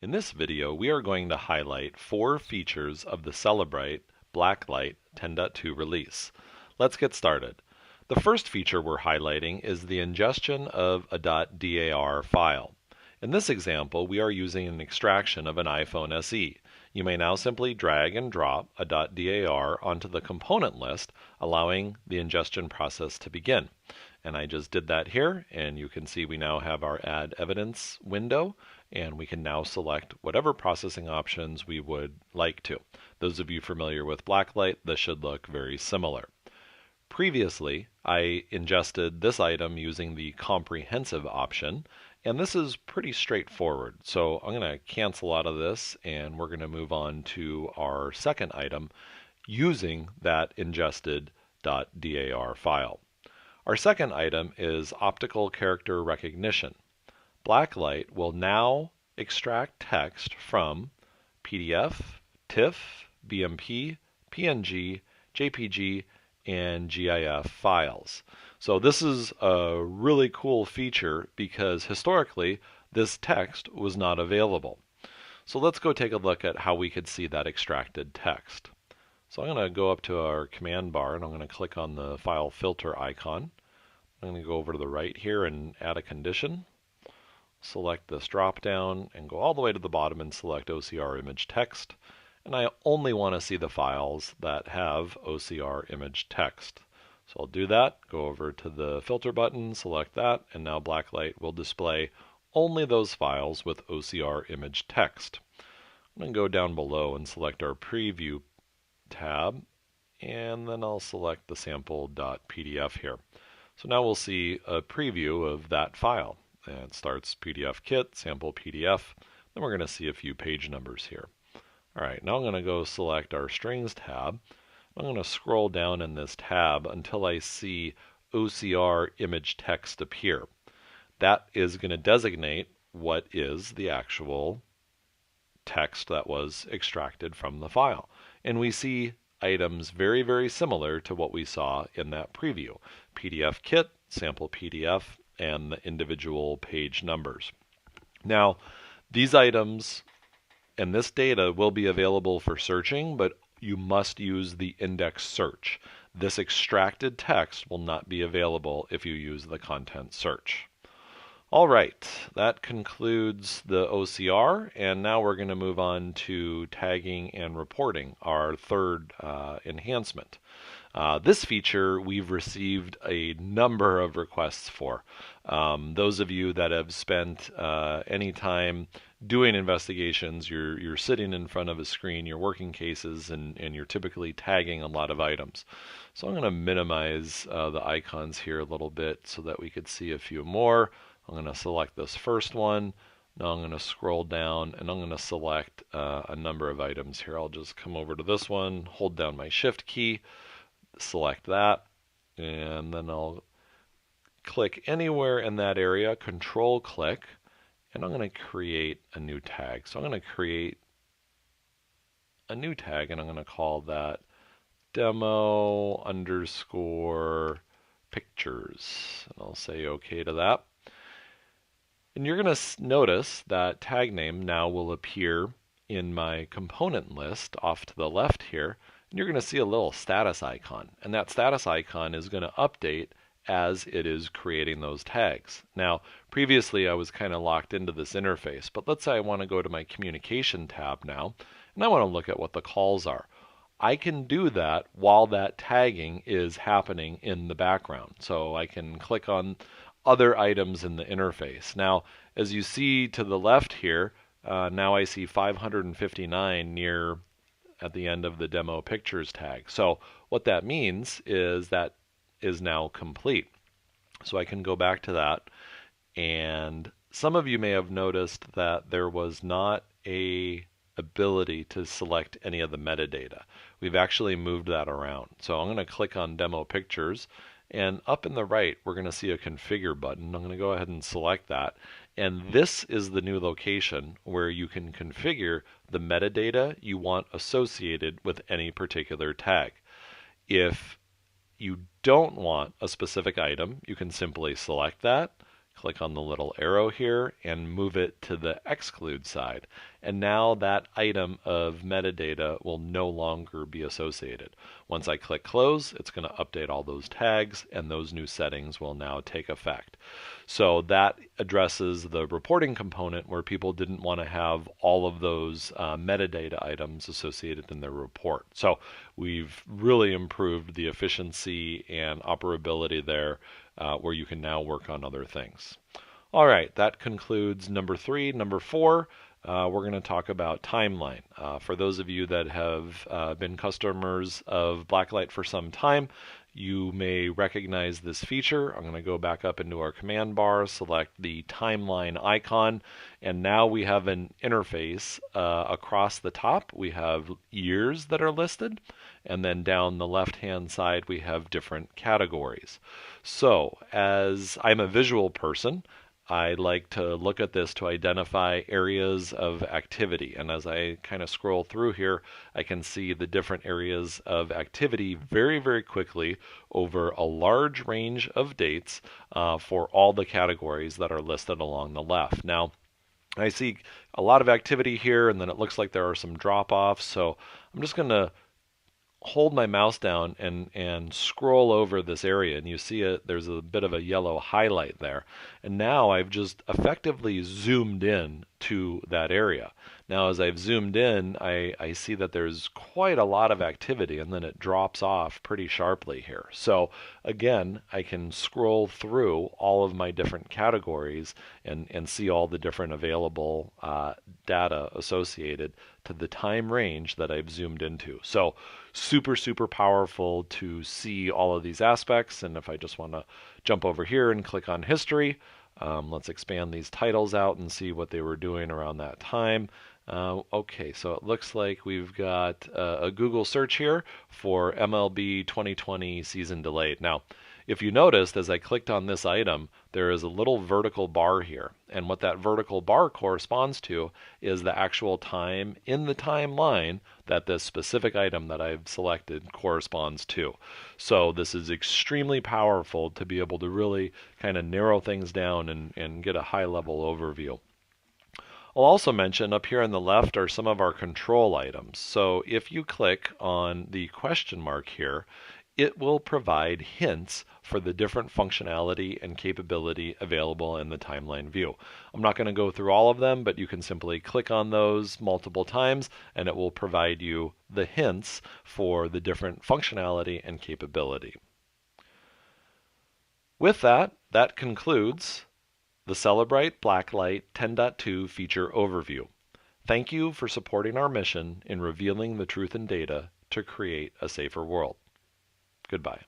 In this video, we are going to highlight 4 features of the Cellebrite BlackLight 10.2 release. Let's get started. The first feature we're highlighting is the ingestion of a .dar file. In this example, we are using an extraction of an iPhone SE. You may now simply drag and drop a .dar onto the component list, allowing the ingestion process to begin. And I just did that here, and you can see we now have our Add Evidence window, and we can now select whatever processing options we would like to. Those of you familiar with BlackLight, this should look very similar. Previously, I ingested this item using the comprehensive option, and this is pretty straightforward. So I'm going to cancel out of this, and we're going to move on to our second item using that ingested .dar file. Our second item is optical character recognition. BlackLight will now extract text from PDF, TIFF, BMP, PNG, JPG, and GIF files. So this is a really cool feature because historically this text was not available. So let's go take a look at how we could see that extracted text. So I'm going to go up to our command bar and I'm going to click on the file filter icon. I'm going to go over to the right here and add a condition. Select this drop down and go all the way to the bottom and select OCR image text. And I only want to see the files that have OCR image text. So I'll do that, go over to the filter button, select that, and now BlackLight will display only those files with OCR image text. I'm going to go down below and select our preview tab, and then I'll select the sample.pdf here. So now we'll see a preview of that file. And it starts PDF kit, sample PDF. Then we're going to see a few page numbers here. All right, now I'm going to go select our strings tab. I'm going to scroll down in this tab until I see OCR image text appear. That is going to designate what is the actual text that was extracted from the file. And we see items very, very similar to what we saw in that preview. PDF kit, sample PDF, and the individual page numbers. Now, these items and this data will be available for searching, but you must use the index search. This extracted text will not be available if you use the content search. All right, that concludes the OCR, and now we're going to move on to tagging and reporting, our third enhancement. This feature we've received a number of requests for. Those of you that have spent any time doing investigations, you're sitting in front of a screen, you're working cases, and you're typically tagging a lot of items. So I'm going to minimize the icons here a little bit so that we could see a few more. I'm going to select this first one. Now I'm going to scroll down and I'm going to select a number of items here. I'll just come over to this one, hold down my Shift key, select that, and then I'll click anywhere in that area, Control click, and I'm going to create a new tag. So I'm going to create a new tag and I'm going to call that demo underscore pictures. And I'll say OK to that. And you're going to notice that tag name now will appear in my component list off to the left here. And you're going to see a little status icon. And that status icon is going to update as it is creating those tags. Now, previously I was kind of locked into this interface, but let's say I want to go to my communication tab now, and I want to look at what the calls are. I can do that while that tagging is happening in the background. So I can click on other items in the interface. Now, as you see to the left here, now I see 559 near at the end of the demo pictures tag. So what that means is that is now complete. So I can go back to that, and some of you may have noticed that there was not a ability to select any of the metadata. We've actually moved that around. So I'm going to click on demo pictures, and up in the right we're going to see a configure button. I'm going to go ahead and select that, and this is the new location where you can configure the metadata you want associated with any particular tag. If you don't want a specific item, you can simply select that, click on the little arrow here and move it to the exclude side. And now that item of metadata will no longer be associated. Once I click close, it's going to update all those tags, and those new settings will now take effect. So that addresses the reporting component where people didn't want to have all of those metadata items associated in their report. So we've really improved the efficiency and operability there, where you can now work on other things. All right, that concludes number 3. Number 4, we're going to talk about timeline. For those of you that have been customers of BlackLight for some time, you may recognize this feature. I'm going to go back up into our command bar, select the timeline icon, and now we have an interface across the top. We have years that are listed, and then down the left-hand side we have different categories. So, as I'm a visual person, I like to look at this to identify areas of activity. And as I kind of scroll through here, I can see the different areas of activity very, very quickly over a large range of dates for all the categories that are listed along the left. Now, I see a lot of activity here, and then it looks like there are some drop-offs. So I'm just going to hold my mouse down and scroll over this area, and you see there's a bit of a yellow highlight there. And now I've just effectively zoomed in to that area. Now as I've zoomed in, I see that there's quite a lot of activity, and then it drops off pretty sharply here. So again, I can scroll through all of my different categories and see all the different available data associated to the time range that I've zoomed into. So super, super powerful to see all of these aspects. And if I just want to jump over here and click on history, let's expand these titles out and see what they were doing around that time. Okay, so it looks like we've got a Google search here for MLB 2020 season delayed. Now, if you noticed, as I clicked on this item, there is a little vertical bar here. And what that vertical bar corresponds to is the actual time in the timeline that this specific item that I've selected corresponds to. So this is extremely powerful to be able to really kind of narrow things down and get a high-level overview. I'll also mention up here on the left are some of our control items. So if you click on the question mark here, it will provide hints for the different functionality and capability available in the timeline view. I'm not going to go through all of them, but you can simply click on those multiple times and it will provide you the hints for the different functionality and capability. With that, that concludes the Cellebrite BlackLight 10.2 feature overview. Thank you for supporting our mission in revealing the truth in data to create a safer world. Goodbye.